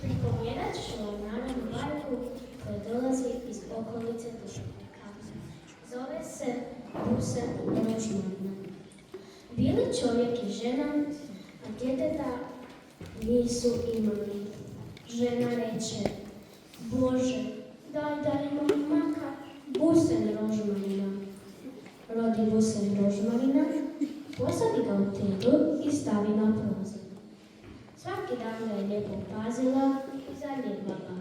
Pripovijedat ću vam narodnu bajku koja dolazi iz okolice Dubrovnika. Zove se Buse Rožmarina. Bili čovjek i žena, a djeteta nisu imali. Žena reče: Bože, daj imam maka, Busen Rožmarina. Rodi Busen Rožmarina, posadi ga u teglu i stavi na prozor. Svaki dan ga je lijepo pazila i zaljubila.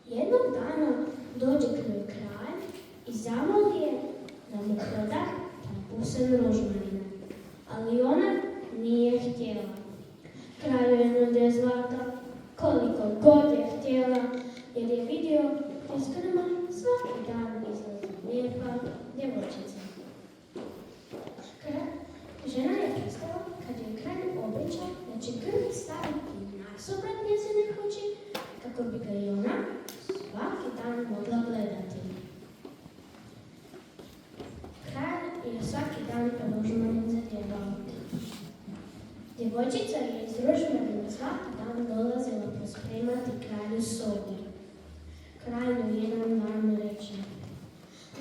Jednog dana dođe k njoj kralj i zamoli je da mu proda Busen Rožmarina, ali ona nije htjela. Kralj je nudio zlata koliko god je htjela, jer je vidio iz grma svaki dan izlazi lijepa djevojčica. Žena je pristala kad je kralj obećao da će grm staviti nasuprot njezine kući kako bi ga i ona svaki dan mogla gledati. Kralj je svaki dan Rožmarin zatjebao. Djevojčica je iz Rožmarina svaki dan dolazila pospremati kralju sobe. Kralj mu jedan dan reče: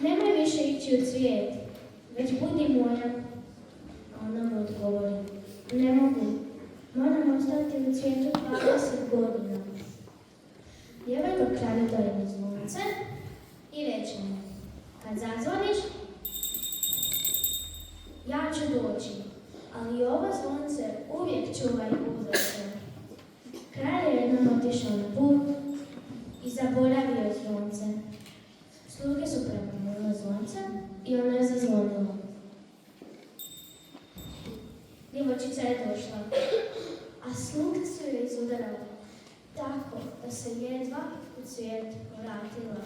Nemoj više ići u cvijet, već budi moja. A ona mu odgovori: Ne mogu, moram ostati u cvijetu 20 godina. Djevojka kralju dojede zvonce i reče mu: Kad zazvoniš, ja ću doći, ali ovo zvonce uvijek čuvaj uza se. Kralj je jednom otišao na put i zaboravio zvonce. Sluge su prepunile zvonce i ona je zazvonila. Djevojčica je došla, a sluge su joj izudarale tako da se jedva u cvijet vratila.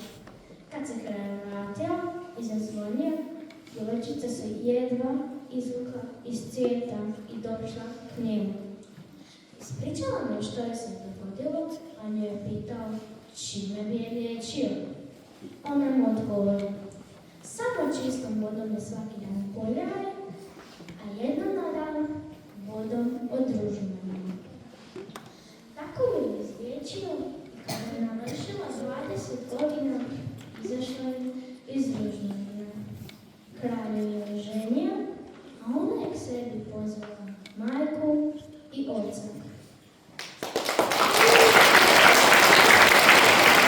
Kad se kralj vratio i zazvonio, djevojčica se jedva izvukla iz cvijeta i došla k njemu. Ispričala mu što je se dogodilo, a nju je pitao čime bi je liječio. Ona mu odgovori: Samo čistom vodom je svaki dan poljaje, a jednom na dan vodom od Rožmarina. Tako ju je izliječio i kada je navršila 20 godina, izašla je